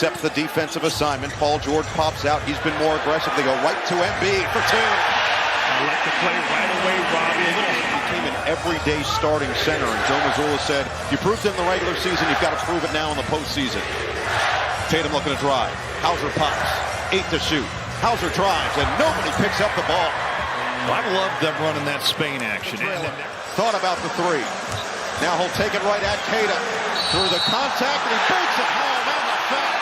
accepts the defensive assignment. Paul George pops out. He's been more aggressive. They go right to Embiid for two. I like the play right away, Robbie. He became an everyday starting center, and Joe Mazzulla said, you proved it in the regular season, you've got to prove it now in the postseason. Tatum looking to drive. Hauser pops. 8 to shoot. Hauser drives, and nobody picks up the ball. I love them running that Spain action. Thought about the three. Now he'll take it right at Tatum. Through the contact, and he breaks it home and the foul.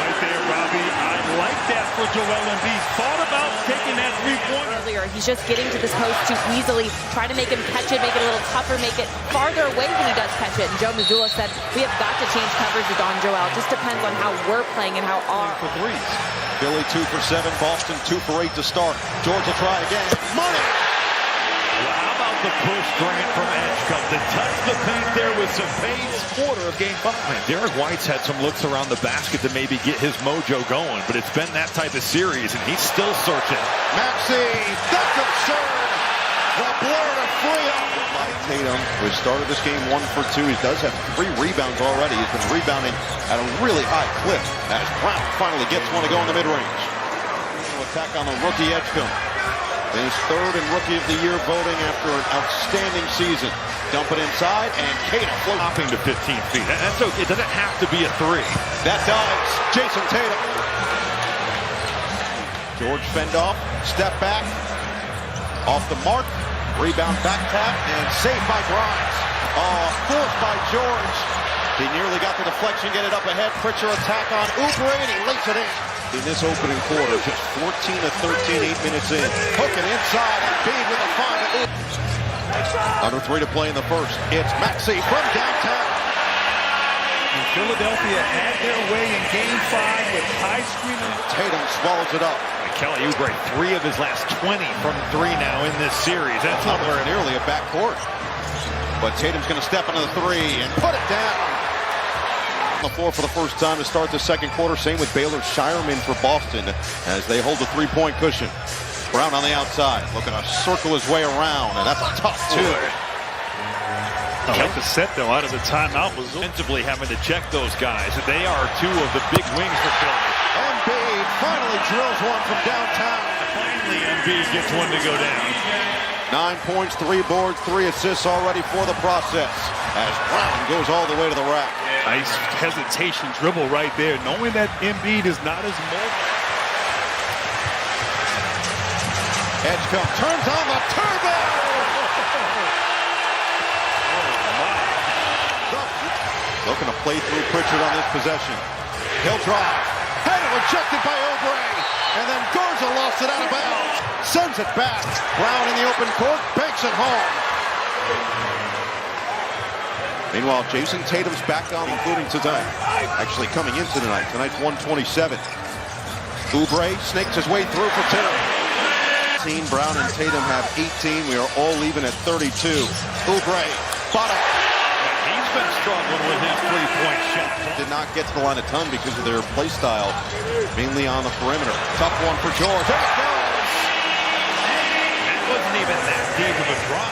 Right there, Robbie. I like that for Joel Embiid. Thought about taking that three-pointer. Earlier, he's just getting to this post too easily. Try to make him catch it, make it a little tougher, make it farther away when he does catch it. And Joe Mazzulla said, we have got to change coverages on Joel. Just depends on how we're playing and how our... For threes. Philly 2 for 7, Boston 2 for 8 to start. George will try again. Money! How about the push, Grant, from Edgecombe to touch the paint there with some pace? Quarter of game 5. Derek White's had some looks around the basket to maybe get his mojo going, but it's been that type of series, and he's still searching. Maxey, that's absurd! The blur to free up! Tatum, who has started this game 1 for 2, he does have 3 rebounds already. He's been rebounding at a really high clip as Brown finally gets one to go in the mid-range. Attack on the rookie Edgecombe. His 3rd in Rookie of the Year voting after an outstanding season. Dump it inside, and Tatum Flopping to 15 feet. That's okay. It doesn't have to be a 3. That does. Jason Tatum. George fend off, step back, off the mark, rebound back tap, and saved by Grimes. Oh, forced by George. He nearly got the deflection, get it up ahead. Pritchard attack on Oubre, and he lays it in this opening quarter. Just 14 to 13, 8 minutes in. Hooking inside, and Embiid with a 5. Under 3 to play in the first. It's Maxey from downtown. And Philadelphia had their way in game 5 with high screen. Tatum swallows it up. Kelly Oubre, 3 of his last 20 from 3 now in this series. That's nearly a backcourt. But Tatum's going to step into the 3 and put it down. On the floor for the first time to start the second quarter. Same with Baylor Shireman for Boston as they hold the 3-point cushion. Brown on the outside, looking to circle his way around, and that's a tough 2. I like the set, though, out of the timeout. Was offensively having to check those guys. They are 2 of the big wings for Philly. Embiid finally drills one from downtown. Finally, Embiid gets one to go down. 9 points, 3 boards, 3 assists already for the process as Brown goes all the way to the rack. Nice hesitation dribble right there, knowing that Embiid is not as mobile. Edgecombe turns on the turbo! Looking to play through Pritchard on this possession. He'll drive. Header rejected by Oubre. And then Garza lost it out of bounds. Sends it back. Brown in the open court. Banks it home. Meanwhile, Jason Tatum's back on, including tonight. Actually coming in tonight. Tonight's 127. Oubre snakes his way through for 10. Brown and Tatum have 18. We are all even at 32. Oubre, bottom. He's been struggling with his 3-point shot. Did not get to the line a ton because of their play style, mainly on the perimeter. Tough one for George. There it goes. That wasn't even that deep of a drop.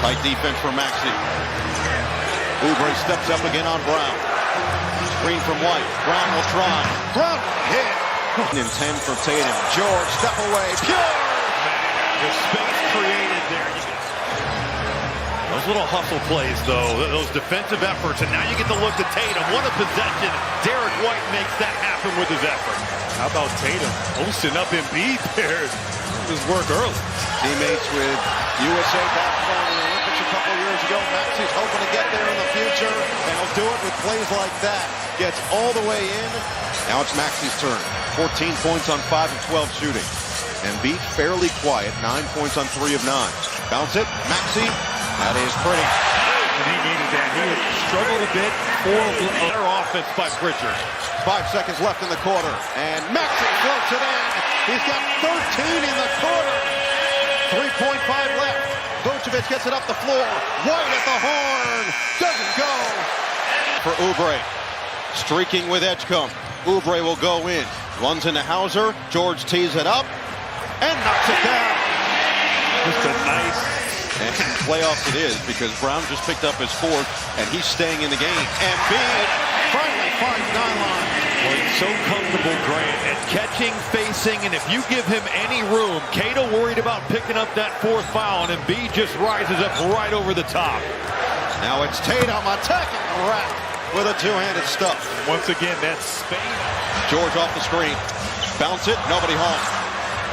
Tight defense for Maxey. Oubre steps up again on Brown. Screen from White. Brown will try. Brown hit. And 10 for Tatum. George, step away. Pure! The space created there. Those little hustle plays, though, those defensive efforts, and now you get to look to Tatum. What a possession. Derek White makes that happen with his effort. How about Tatum posting up Embiid there? His work early. Teammates with USA basketball in the Olympics a couple years ago. Maxey's hoping to get there in the future, and he'll do it with plays like that. Gets all the way in. Now it's Maxey's turn. 14 points on 5 of 12 shooting. Embiid fairly quiet. 9 points on 3 of 9. Bounce it. Maxey. That is pretty. And he needed that. He had struggled a bit for better offense by Pritchard. 5 seconds left in the quarter. And Maxey floats it in. He's got 13 in the quarter. 3.5 left. Vucevic gets it up the floor. White at the horn. Doesn't go. For Oubre. Streaking with Edgecombe. Oubre will go in. Runs into Hauser. George tees it up. And knocks it down. Just a nice And playoffs it is, because Brown just picked up his fourth, and he's staying in the game. And Embiid finally finds 9 line. Well, he's so comfortable, Grant, at catching, facing, and if you give him any room, Cato worried about picking up that 4th foul, and Embiid just rises up right over the top. Now it's Tatum attacking the rack with a two-handed stuff. Once again, that's Spain. George off the screen. Bounce it, nobody home.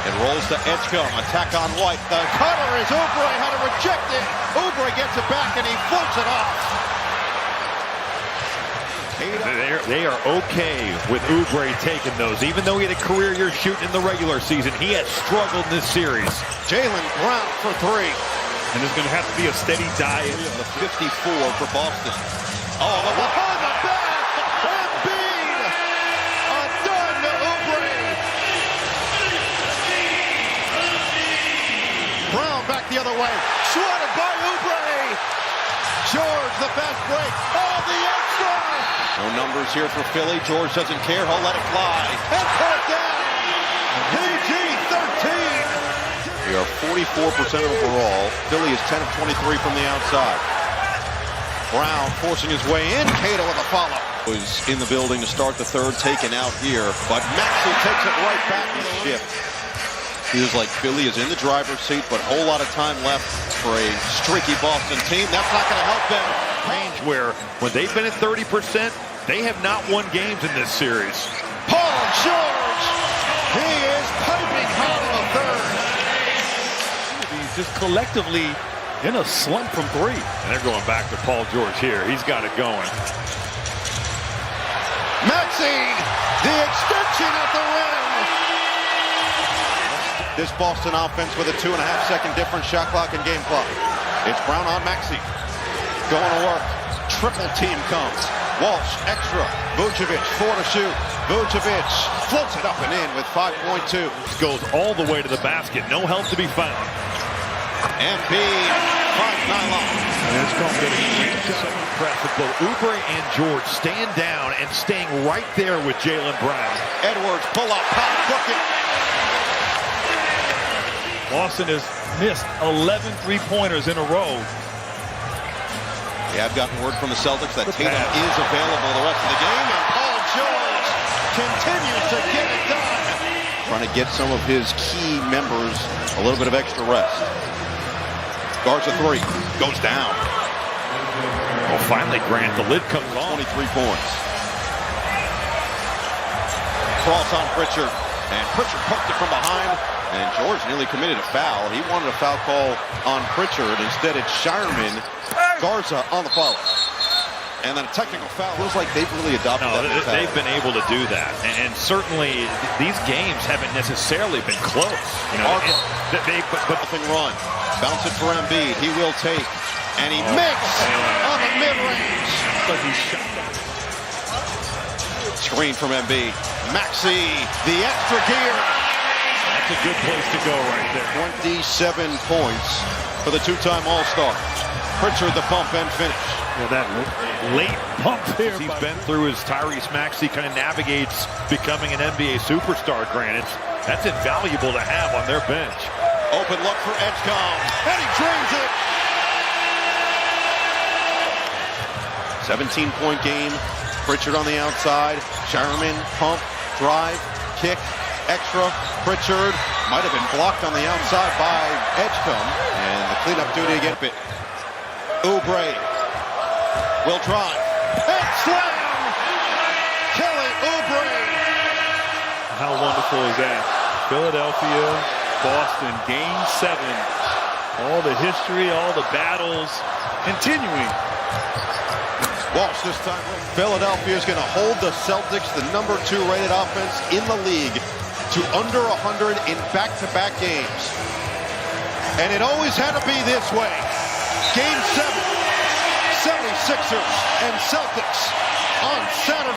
It rolls to Edgecombe. Attack on White. The cutter is Oubre. Had to reject it. Oubre gets it back and he floats it off. They are okay with Oubre taking those. Even though he had a career year shooting in the regular season, he has struggled in this series. Jaylen Brown for 3. And there's going to have to be a steady diet. The 54 for Boston. Oh, the behind the back. Embiid. A dime to Oubre. Brown back the other way. Swatted by Oubre. George, the fast break. Oh, the extra. No numbers here for Philly. George doesn't care. He'll let it fly. And put it down. PG 13. We are 44% overall. Philly is 10 of 23 from the outside. Brown forcing his way in. Cato with a follow. Was in the building to start the third, taken out here. But Maxey takes it right back in the shift. Feels like Philly is in the driver's seat, but a whole lot of time left for a streaky Boston team. That's not going to help them. Range where when they've been at 30%, they have not won games in this series. Paul George. He is piping hot in the third. He's just collectively in a slump from 3. And they're going back to Paul George here. He's got it going. Maxey, the extension at the rim. This Boston offense with a 2.5-second difference, shot clock and game clock. It's Brown on Maxey. Going to work. Triple team comes. Walsh, extra. Vucevic, 4 to shoot. Vucevic floats it up and in with 5.2. Goes all the way to the basket. No help to be found. Embiid finds 9 line. And it's going to be so impressive. Both Oubre and George stand down and staying right there with Jaylen Brown. Edwards, pull up, pop, book it. Boston has missed 11 3-pointers in a row. Yeah, I've gotten word from the Celtics that Tatum is available the rest of the game, and Paul George continues to get it done. Trying to get some of his key members a little bit of extra rest. Guards a 3, goes down. Well, finally, Grant, the lid comes on. 23 points. Cross on Pritchard, and Pritchard poked it from behind. And George nearly committed a foul. He wanted a foul call on Pritchard. Instead, it's Shireman. Garza on the follow. And then a technical foul. Feels like they've really adopted that mentality. They've been able to do that. And certainly, these games haven't necessarily been close. You know, but nothing run. Bounce it for Embiid. He will take. And he makes on the mid-range. But he's shot. Screen from Embiid. Maxey, the extra gear. That's a good place to go right there. 27 points for the 2-time All-Star. Pritchard the bump and finish. Yeah, that late pump here. He's been through as Tyrese Maxey kind of navigates becoming an NBA superstar, Grant. That's invaluable to have on their bench. Open look for Edgecombe, and he drains it. 17-point game. Pritchard on the outside. Shireman, pump, drive, kick. Extra, Pritchard might have been blocked on the outside by Edgecombe, and the cleanup duty against it. Oubre will drive, and slam! Kelly Oubre! How wonderful is that? Philadelphia, Boston, Game 7. All the history, all the battles, continuing. Walsh this time. Philadelphia is going to hold the Celtics, the number 2 rated offense in the league, to under 100 in back-to-back games. And it always had to be this way. Game 7, 76ers and Celtics on Saturday.